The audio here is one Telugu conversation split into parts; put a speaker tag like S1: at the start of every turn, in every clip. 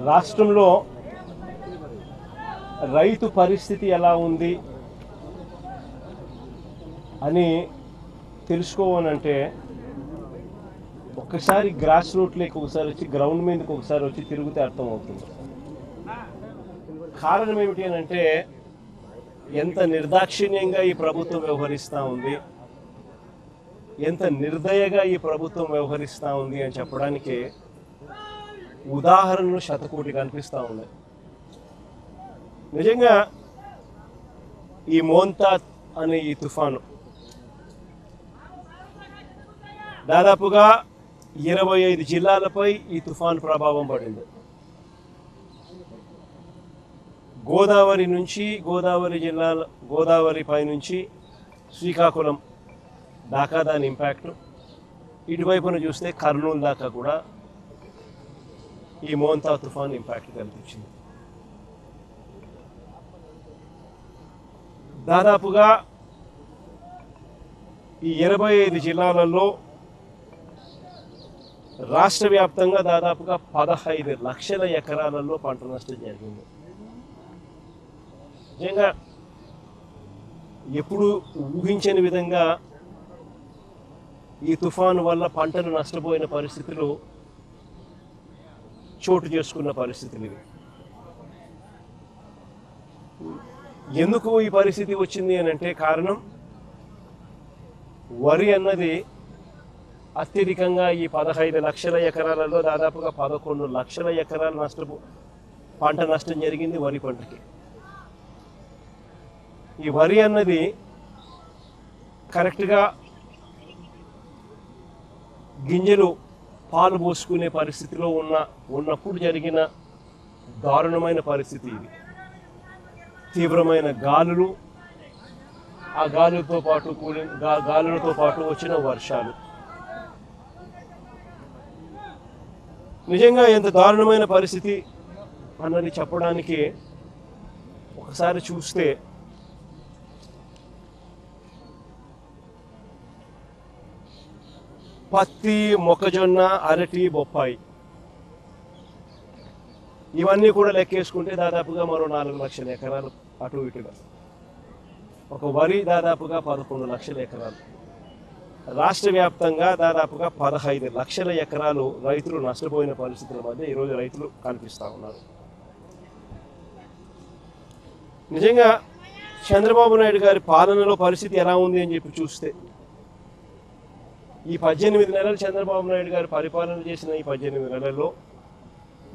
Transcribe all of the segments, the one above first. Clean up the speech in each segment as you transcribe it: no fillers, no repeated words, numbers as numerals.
S1: రాష్ట్రంలో రైతు పరిస్థితి ఎలా ఉంది అని తెలుసుకోవాలంటే ఒక్కసారి గ్రాస్ రూట్లోకి ఒకసారి వచ్చి గ్రౌండ్ మీదకి ఒకసారి వచ్చి తిరిగితే అర్థమవుతుంది. కారణం ఏమిటి అని అంటే ఎంత నిర్దాక్షిణ్యంగా ఈ ప్రభుత్వం వ్యవహరిస్తూ ఉంది, ఎంత నిర్దయగా ఈ ప్రభుత్వం వ్యవహరిస్తూ ఉంది అని చెప్పడానికి ఉదాహరణలు శతకోటి కనిపిస్తూ ఉన్నాయి. నిజంగా ఈ మోంతా అనే ఈ తుఫాను దాదాపుగా 25 జిల్లాలపై ఈ తుఫాను ప్రభావం పడింది. గోదావరి నుంచి గోదావరి పై నుంచి శ్రీకాకుళం దాకా దాని ఇంపాక్ట్, ఇటువైపున చూస్తే కర్నూలు దాకా కూడా ఈ మోంతా తుఫాన్ ఇంపాక్ట్ కనిపించింది. దాదాపుగా ఈ 25 జిల్లాలలో రాష్ట్ర వ్యాప్తంగా దాదాపుగా 15 లక్షల ఎకరాలలో పంట నష్టం జరిగింది. నిజంగా ఎప్పుడు ఊహించని విధంగా ఈ తుఫాను వల్ల పంటలు నష్టపోయిన పరిస్థితులు చోటు చేసుకున్న పరిస్థితులు ఇవి. ఎందుకు ఈ పరిస్థితి వచ్చింది అని అంటే కారణం వరి అన్నది అత్యధికంగా ఈ 15 లక్షల ఎకరాలలో దాదాపుగా 11 లక్షల ఎకరాల పంట నష్టం జరిగింది వరి పంటకి. ఈ వరి అన్నది కరెక్ట్గా గింజలు పాలు పోసుకునే పరిస్థితిలో ఉన్నప్పుడు జరిగిన దారుణమైన పరిస్థితి ఇది. తీవ్రమైన గాలులు, ఆ గాలులతో పాటు వచ్చిన వర్షాలు, నిజంగా ఎంత దారుణమైన పరిస్థితి అన్నది చెప్పడానికి ఒకసారి చూస్తే పత్తి, మొక్కజొన్న, అరటి, బొప్పాయి ఇవన్నీ కూడా లెక్కేసుకుంటే దాదాపుగా మరో 4 లక్షల ఎకరాలు అటు ఇటుగా. ఒక వరి దాదాపుగా 11 లక్షల ఎకరాలు. రాష్ట్ర వ్యాప్తంగా దాదాపుగా 15 లక్షల ఎకరాలు రైతులు నష్టపోయిన పరిస్థితుల మధ్య ఈరోజు రైతులు కనిపిస్తూ ఉన్నారు. నిజంగా చంద్రబాబు నాయుడు గారి పాలనలో పరిస్థితి ఎలా ఉంది అని చెప్పి చూస్తే ఈ 18 నెలలు చంద్రబాబు నాయుడు గారు పరిపాలన చేసిన ఈ 18 నెలల్లో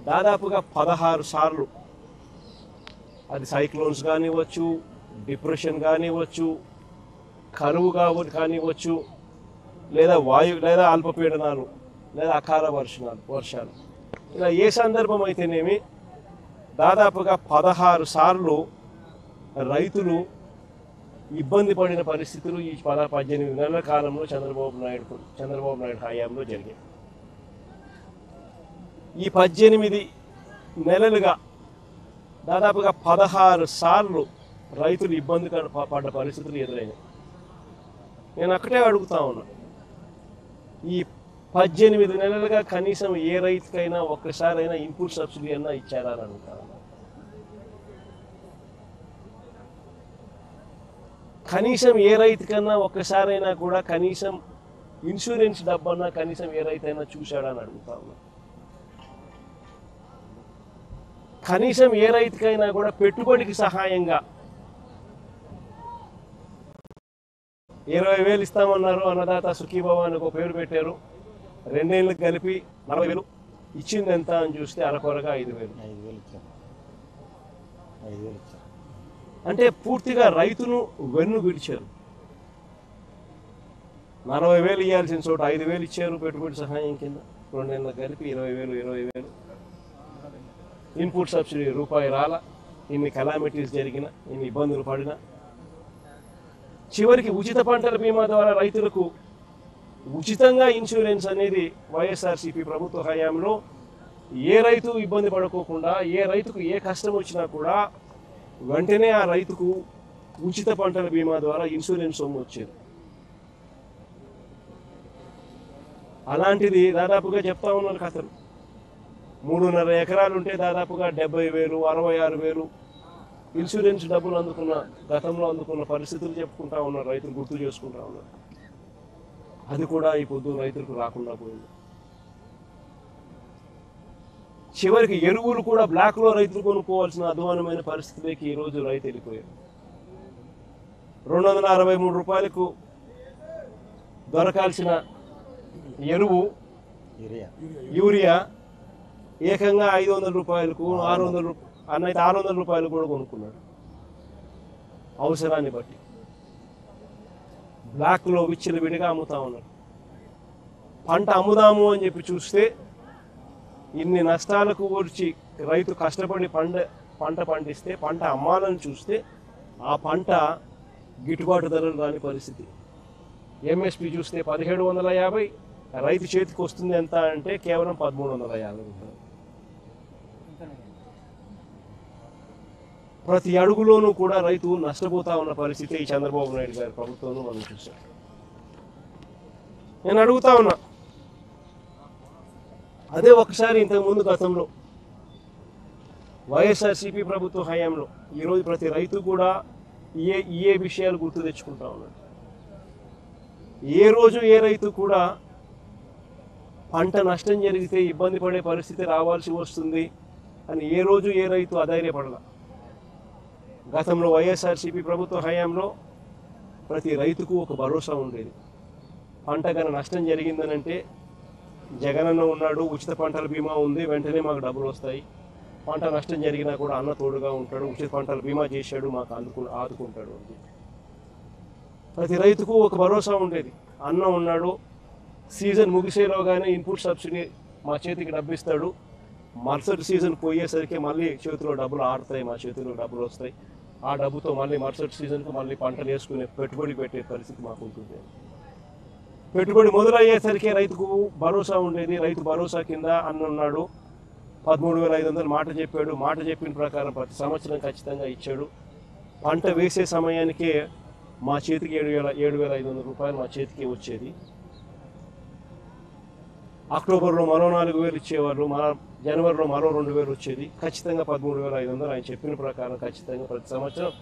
S1: దాదాపుగా 16 సార్లు అది సైక్లోన్స్ కానివ్వచ్చు, డిప్రెషన్ కానివ్వచ్చు, కరువు కానివ్వచ్చు, లేదా అల్పపీడనాలు, లేదా అకాల వర్షాలు, ఇలా ఏ సందర్భం అయితేనేమి దాదాపుగా 16 సార్లు రైతులు ఇబ్బంది పడిన పరిస్థితులు ఈ 18 నెలల కాలంలో చంద్రబాబు నాయుడు హయాంలో జరిగాయి. ఈ 18 నెలలుగా దాదాపుగా 16 సార్లు రైతులు ఇబ్బంది పడ్డ పరిస్థితులు ఎదురైనాయి. నేను అక్కడే అడుగుతా ఉన్నా, ఈ 18 నెలలుగా కనీసం ఏ రైతుకైనా ఒక్కసారైనా ఇన్పుట్ సబ్సిడీ అన్నా ఇచ్చారా అని అడుగుతా ఉన్నా. కనీసం ఏ రైతుకన్నా ఒక్కసారైనా కూడా కనీసం ఇన్సూరెన్స్ డబ్బన్నా కనీసం ఏ రైతైనా చూశాడా అని అడుగుతా ఉన్నా. కనీసం ఏ రైతుకైనా కూడా పెట్టుబడికి సహాయంగా 20,000 ఇస్తామన్నారు, అన్నదాత సుఖీభవ అని ఒక పేరు పెట్టారు, 2 ఏళ్ళకి కలిపి 40,000 ఇచ్చింది ఎంత అని చూస్తే అరకొరగా 5,000 ఇచ్చారు. అంటే పూర్తిగా రైతును వెన్ను విడిచారు. 40,000 ఇవ్వాల్సిన చోట 5,000 ఇచ్చారు పెట్టుబడి సహాయం కింద. 2 ఏళ్ళకి కలిపి 20,000. ఇన్పుట్ సబ్సిడీ రూపాయి రాల. ఇన్ని కెలామిటీస్ జరిగిన, ఇన్ని ఇబ్బందులు పడినా చివరికి ఉచిత పంటల బీమా ద్వారా రైతులకు ఉచితంగా ఇన్సూరెన్స్ అనేది వైఎస్ఆర్సీపీ ప్రభుత్వ హయాంలో ఏ రైతు ఇబ్బంది పడుకోకుండా, ఏ రైతుకు ఏ కష్టం వచ్చినా కూడా వెంటనే ఆ రైతుకు ఉచిత పంటల బీమా ద్వారా ఇన్సూరెన్స్ సొమ్ము వచ్చేది. అలాంటిది దాదాపుగా చెప్తా ఉన్నారు కథలు. 3.5 ఎకరాలు ఉంటే దాదాపుగా 70,000, 66,000 ఇన్సూరెన్స్ డబ్బులు గతంలో అందుకున్న పరిస్థితులు చెప్పుకుంటా ఉన్నారు, రైతులు గుర్తు చేసుకుంటా ఉన్నారు. అది కూడా ఈ పొద్దు రైతులకు రాకుండా పోయింది. చివరికి ఎరువులు కూడా బ్లాక్లో రైతులు కొనుక్కోవాల్సిన అధ్వానమైన పరిస్థితిలోకి ఈరోజు రైతు వెళ్ళిపోయారు. 263 రూపాయలకు దొరకాల్సిన ఎరువు యూరియా ఏకంగా 500 రూపాయలకు, 600 అన్నైతే 600 రూపాయలు కూడా కొనుక్కున్నాడు అవసరాన్ని బట్టి. బ్లాక్లో విచ్చలవిడిగా అమ్ముతా ఉన్నారు. పంట అమ్ముదాము అని చెప్పి చూస్తే ఇన్ని నష్టాలకు వచ్చి రైతు కష్టపడి పంట పండిస్తే పంట అమ్మాలని చూస్తే ఆ పంట గిట్టుబాటు ధరలు రాని పరిస్థితి. ఎంఎస్పి చూస్తే 1750, రైతు చేతికి వస్తుంది ఎంత అంటే కేవలం 1350 రూపాయలు. ప్రతి అడుగులోనూ కూడా రైతు నష్టపోతా ఉన్న పరిస్థితి ఈ చంద్రబాబు నాయుడు గారి ప్రభుత్వంలో మనం చూసాం. నేను అడుగుతా ఉన్నా, అదే ఒకసారి ఇంతకుముందు గతంలో వైఎస్ఆర్సీపీ ప్రభుత్వ హయాంలో ఈరోజు ప్రతి రైతు కూడా ఏ విషయాలు గుర్తు తెచ్చుకుంటా ఉన్నాడు. ఏ రోజు ఏ రైతు కూడా పంట నష్టం జరిగితే ఇబ్బంది పడే పరిస్థితి రావాల్సి వస్తుంది అని ఏ రోజు ఏ రైతు అధైర్యపడాల. గతంలో వైఎస్ఆర్సీపీ ప్రభుత్వ హయాంలో ప్రతి రైతుకు ఒక భరోసా ఉండేది. పంట కన్నా నష్టం జరిగిందనంటే జగనన్న ఉన్నాడు, ఉచిత పంటల బీమా ఉంది, వెంటనే మాకు డబ్బులు వస్తాయి. పంట నష్టం జరిగినా కూడా అన్న తోడుగా ఉంటాడు, ఉచిత పంటల బీమా చేశాడు, మాకు ఆదుకుంటాడు అని. ప్రతి రైతుకు ఒక భరోసా ఉండేది. అన్న ఉన్నాడు, సీజన్ ముగిసేలోగానే ఇన్పుట్ సబ్సిడీ మా చేతికి డబ్బు ఇస్తాడు, మరుసటి సీజన్ పోయేసరికి మళ్ళీ చేతిలో డబ్బులు ఆడతాయి, మా చేతిలో డబ్బులు వస్తాయి, ఆ డబ్బుతో మళ్ళీ మరుసటి సీజన్కు మళ్ళీ పంటలు వేసుకునే పెట్టుబడి పెట్టే పరిస్థితి మాకు ఉంటుంది. పెట్టుబడి మొదలయ్యేసరికి రైతుకు భరోసా ఉండేది. రైతు భరోసా కింద అన్న ఉన్నాడు, 13,500 మాట చెప్పాడు. మాట చెప్పిన ప్రకారం ప్రతి సంవత్సరం ఖచ్చితంగా ఇచ్చాడు. పంట వేసే సమయానికే మా చేతికి 7,500 రూపాయలు మా చేతికి వచ్చేది. అక్టోబర్లో మరో 4,000 ఇచ్చేవాళ్ళు, జనవరిలో మరో 2,000 వచ్చేది. ఖచ్చితంగా 13,500 ఆయన చెప్పిన ప్రకారం ఖచ్చితంగా ప్రతి సంవత్సరం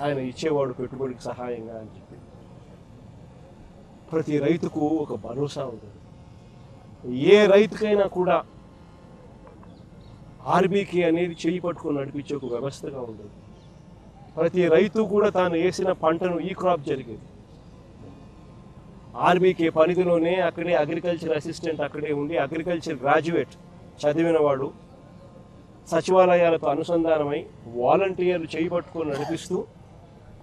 S1: ఆయన ఇచ్చేవాడు పెట్టుబడికి సహాయంగా అని చెప్పి. ప్రతి రైతుకు ఒక భరోసా ఉంటుంది. ఏ రైతుకైనా కూడా ఆర్బీకే అనేది చేయి పట్టుకొని నడిపించే ఒక వ్యవస్థగా ఉండేది. ప్రతి రైతు కూడా తాను వేసిన పంటను ఈ క్రాప్ జరిగేది. ఆర్బీకే పరిధిలోనే అక్కడే అగ్రికల్చర్ అసిస్టెంట్ అక్కడే ఉండి అగ్రికల్చర్ గ్రాడ్యుయేట్ చదివిన వాడు సచివాలయాలతో అనుసంధానమై వాలంటీర్లు చేయి పట్టుకొని నడిపిస్తూ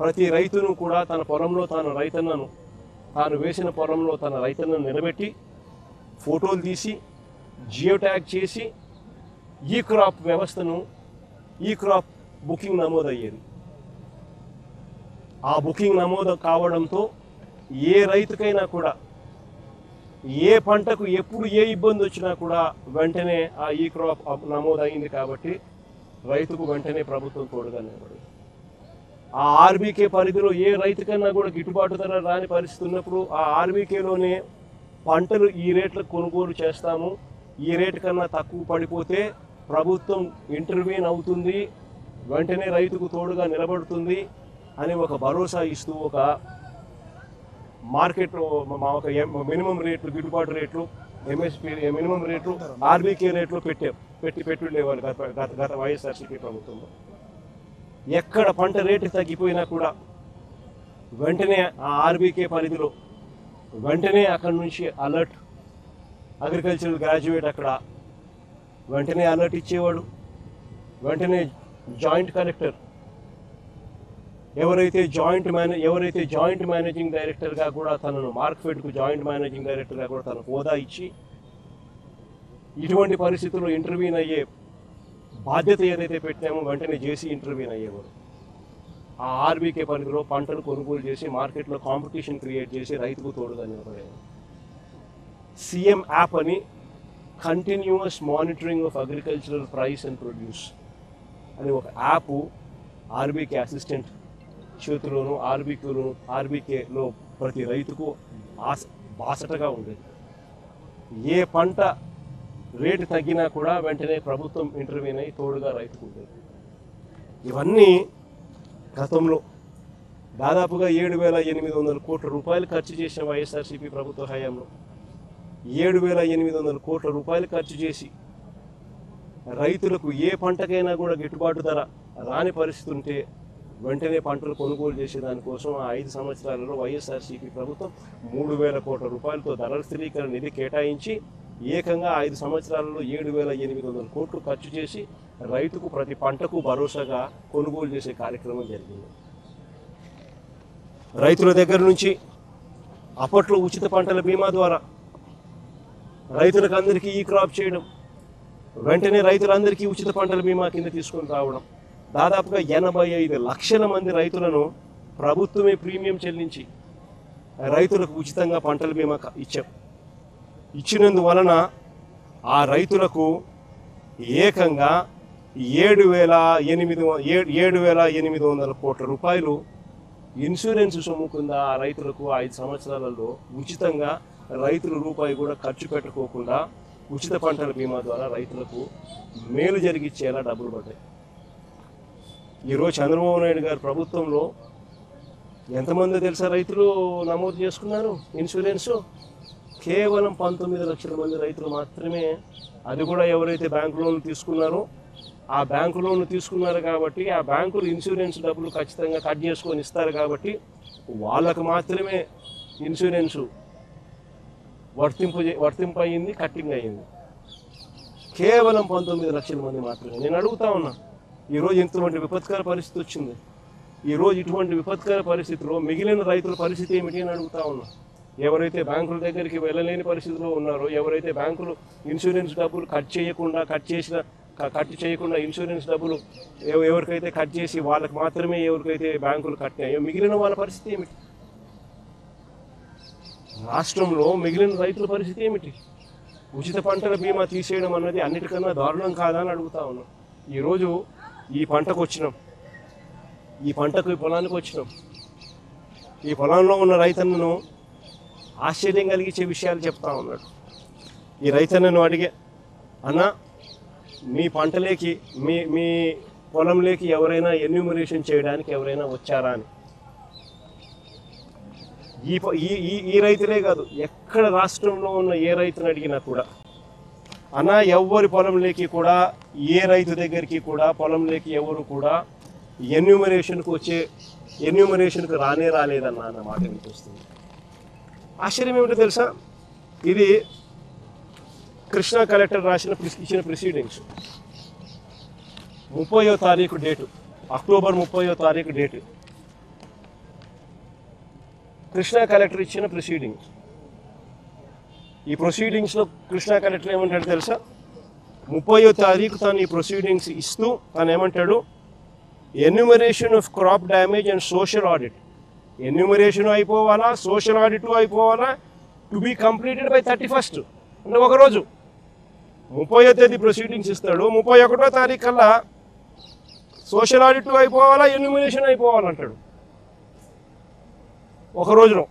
S1: ప్రతి రైతును కూడా తన పొలంలో తాను వేసిన పొలంలో తన రైతన్నను నిలబెట్టి ఫోటోలు తీసి జియో ట్యాగ్ చేసి ఈ క్రాప్ వ్యవస్థను ఈ క్రాప్ బుకింగ్ నమోదయ్యేది. ఆ బుకింగ్ నమోదు కావడంతో ఏ రైతుకైనా కూడా ఏ పంటకు ఎప్పుడు ఏ ఇబ్బంది వచ్చినా కూడా వెంటనే ఆ ఈ క్రాప్ నమోదైంది కాబట్టి రైతుకు వెంటనే ప్రభుత్వం తోడుగా నిలబడింది. ఆ ఆర్బీకే పరిధిలో ఏ రైతుకన్నా కూడా గిట్టుబాటు ధర రాని పరిస్థితి ఉన్నప్పుడు ఆ ఆర్బీకేలోనే పంటలు ఈ రేట్లకు కొనుగోలు చేస్తాము, ఈ రేటు కన్నా తక్కువ పడిపోతే ప్రభుత్వం ఇంటర్వ్యూన్ అవుతుంది, వెంటనే రైతుకు తోడుగా నిలబడుతుంది అని ఒక భరోసా ఇస్తూ ఒక మార్కెట్లో ఒక మినిమం రేట్లు, గిట్టుబాటు రేట్లు, ఎంఎస్పీ మినిమం రేట్లు, ఆర్బీకే రేట్లు పెట్టుండేవాళ్ళు గత వైఎస్ఆర్సీపీ ప్రభుత్వంలో. ఎక్కడ పంట రేటు తగ్గిపోయినా కూడా వెంటనే ఆ ఆర్బీకే పరిధిలో వెంటనే అక్కడి నుంచి అలర్ట్, అగ్రికల్చరల్ గ్రాడ్యుయేట్ అక్కడ వెంటనే అలర్ట్ ఇచ్చేవాడు. వెంటనే జాయింట్ కలెక్టర్ ఎవరైతే జాయింట్ మేనేజింగ్ డైరెక్టర్గా కూడా తనను మార్క్ఫెడ్కు జాయింట్ మేనేజింగ్ డైరెక్టర్గా కూడా తన హోదా ఇచ్చి ఇటువంటి పరిస్థితుల్లో ఇంటర్వ్యూన్ అయ్యే బాధ్యత ఏదైతే పెట్టామో వెంటనే చేసి ఇంటర్వ్యూన్ అయ్యేవారు. ఆ ఆర్బీకే పరిధిలో పంటలు కొనుగోలు చేసి మార్కెట్లో కాంపిటీషన్ క్రియేట్ చేసి రైతుకు తోడుగా నిలబడేవారు. సీఎం యాప్ అని continuous monitoring of agricultural price and produce అని ఒక యాప్ ఆర్బీకే అసిస్టెంట్ చేతిలోనూ ఆర్బీకేలో ప్రతి రైతుకు బాసటగా ఉండేది. ఏ పంట రేటు తగ్గినా కూడా వెంటనే ప్రభుత్వం ఇంటర్వ్యూన్ అయ్యి తోడుగా రైతుకు ఉంటుంది. ఇవన్నీ గతంలో దాదాపుగా 7,800 కోట్ల రూపాయలు ఖర్చు చేసిన వైఎస్ఆర్సీపీ ప్రభుత్వ హయాంలో 7,800 కోట్ల రూపాయలు ఖర్చు చేసి రైతులకు ఏ పంటకైనా కూడా గిట్టుబాటు ధర రాని పరిస్థితి ఉంటే వెంటనే పంటలు కొనుగోలు చేసేదానికోసం ఆ 5 సంవత్సరాలలో వైఎస్ఆర్సీపీ ప్రభుత్వం 3,000 కోట్ల రూపాయలతో ధరల స్థిరీకరణ నిధి కేటాయించి ఏకంగా 5 సంవత్సరాలలో 7,800 కోట్లు ఖర్చు చేసి రైతుకు ప్రతి పంటకు భరోసాగా కొనుగోలు చేసే కార్యక్రమం జరిగింది. రైతుల దగ్గర నుంచి అప్పట్లో ఉచిత పంటల బీమా ద్వారా రైతులకు అందరికీ ఈ క్రాప్ చేయడం, వెంటనే రైతులందరికీ ఉచిత పంటల బీమా కింద తీసుకొని రావడం, దాదాపుగా 85 లక్షల మంది రైతులను ప్రభుత్వమే ప్రీమియం చెల్లించి రైతులకు ఉచితంగా పంటల బీమా ఇచ్చినందువలన ఆ రైతులకు ఏకంగా 7,800 కోట్ల రూపాయలు ఇన్సూరెన్స్ సొమ్ము కింద ఆ రైతులకు 5 సంవత్సరాలలో ఉచితంగా రైతులు రూపాయి కూడా ఖర్చు పెట్టుకోకుండా ఉచిత పంటల బీమా ద్వారా రైతులకు మేలు జరిగిచ్చేలా డబ్బులు పడ్డాయి. ఈరోజు చంద్రబాబు నాయుడు గారి ప్రభుత్వంలో ఎంతమంది తెలుసా రైతులు నమోదు చేసుకున్నారు ఇన్సూరెన్సు? కేవలం 19 లక్షల మంది రైతులు మాత్రమే. అది కూడా ఎవరైతే బ్యాంకు లోన్లు తీసుకున్నారో ఆ బ్యాంకు లోన్లు తీసుకున్నారు కాబట్టి ఆ బ్యాంకులు ఇన్సూరెన్స్ డబ్బులు ఖచ్చితంగా కట్ చేసుకొని ఇస్తారు కాబట్టి వాళ్ళకు మాత్రమే ఇన్సూరెన్సు వర్తింపయింది, కట్టింగ్ అయ్యింది. కేవలం 19 లక్షల మంది మాత్రమే. నేను అడుగుతా ఉన్నా, ఈరోజు ఇటువంటి విపత్కర పరిస్థితి వచ్చింది. ఈరోజు ఇటువంటి విపత్కర పరిస్థితిలో మిగిలిన రైతుల పరిస్థితి ఏమిటి అని అడుగుతా ఉన్నా. ఎవరైతే బ్యాంకుల దగ్గరికి వెళ్ళలేని పరిస్థితిలో ఉన్నారో, ఎవరైతే బ్యాంకులు ఇన్సూరెన్స్ డబ్బులు కట్ చేయకుండా ఇన్సూరెన్స్ డబ్బులు ఎవరికైతే కట్ చేసి వాళ్ళకి మాత్రమే ఎవరికైతే బ్యాంకులు కట్టినాయో మిగిలిన వాళ్ళ పరిస్థితి ఏమిటి? రాష్ట్రంలో మిగిలిన రైతుల పరిస్థితి ఏమిటి? ఉచిత పంటల బీమా తీసేయడం అన్నది అన్నిటికన్నా దారుణం కాదా అని అడుగుతా ఉన్నాం. ఈరోజు ఈ పంటకు వచ్చినాం, ఈ పొలానికి వచ్చినాం. ఈ పొలంలో ఉన్న రైతన్నను ఆశ్చర్యం కలిగించే విషయాలు చెప్తా ఉన్నాడు. ఈ రైతన్నను అడిగే, అన్న మీ పంటలేకి మీ పొలంలోకి ఎవరైనా ఎన్యూమరేషన్ చేయడానికి ఎవరైనా వచ్చారా అని. ఈ రైతులే కాదు, ఎక్కడ రాష్ట్రంలో ఉన్న ఏ రైతుని అడిగినా కూడా అన్న ఎవరి పొలంలోకి కూడా ఏ రైతు దగ్గరికి కూడా పొలంలోకి ఎవరు కూడా ఎన్యూమరేషన్కు రాలేదన్న అన్న మాట వినిపిస్తుంది. ఆశ్చర్యం ఏమిటో తెలుసా? ఇది కృష్ణా కలెక్టర్ ఇచ్చిన ప్రొసీడింగ్స్ 30వ తారీఖు డేటు, అక్టోబర్ 30వ తారీఖు డేటు కృష్ణా కలెక్టర్ ఇచ్చిన ప్రొసీడింగ్స్. ఈ ప్రొసీడింగ్స్లో కృష్ణా కలెక్టర్ ఏమంటాడు తెలుసా? 30వ తారీఖు తను ఈ ప్రొసీడింగ్స్ ఇస్తూ తను ఏమంటాడు, enumeration of crop damage and social audit, enumeration అయిపోవాలా, సోషల్ ఆడిట్ అయిపోవాలా, to be completed by 31st, అంటే ఒకరోజు. 30వ తేదీ ప్రొసీడింగ్స్ ఇస్తాడు, 31వ తారీఖు కల్లా సోషల్ ఆడిట్ అయిపోవాలా, ఎన్యూమరేషన్ అయిపోవాలంటాడు ఒక రోజులో.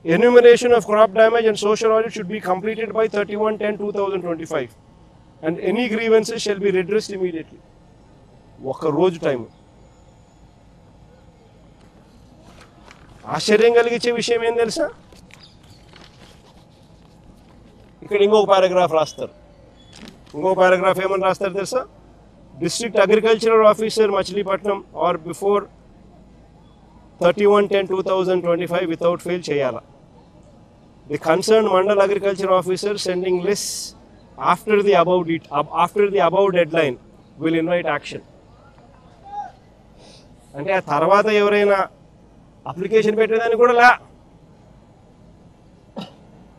S1: Enumeration of crop damage and social audit should be completed by 31/10/2025 and any grievances shall be రెడ్రెస్డ్ immediately. ఒక రోజు టైం. ఆశ్చర్యం కలిగించే విషయం ఏం తెలుసా? ఇక్కడ ఇంకొక పారాగ్రాఫ్ రాస్తారు. ఇంకొక పారాగ్రాఫ్ ఏమని రాస్తారు తెలుసా? District agricultural officer Machilipatnam or before 31/10/2025 without fail చేయాలా. The concern mandal agriculture officer sending list after the above deadline will invite action. అంటే ఆ తర్వాత ఎవరైనా అప్లికేషన్ పెట్టేదానికి కూడా లే,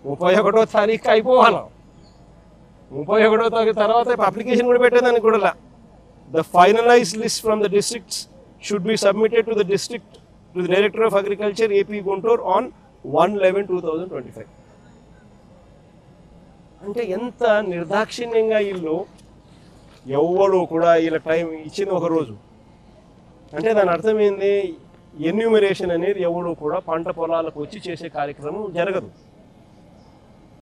S1: 31వ తారీఖు అయిపోవాలి, 31వ తారీఖు తర్వాత అప్లికేషన్ కూడా పెట్టేదానికి కూడా లే. The finalized list from the districts should be submitted to the director of agriculture AP Guntur on 1/11/2025. అంటే ఎంత నిర్దాక్షిణ్యంగా వీళ్ళు ఎవరు కూడా వీళ్ళ టైం ఇచ్చింది ఒక రోజు. అంటే దాని అర్థం ఏంది? ఎన్యూమరేషన్ అనేది ఎవరు కూడా పంట పొలాలకు వచ్చి చేసే కార్యక్రమం జరగదు.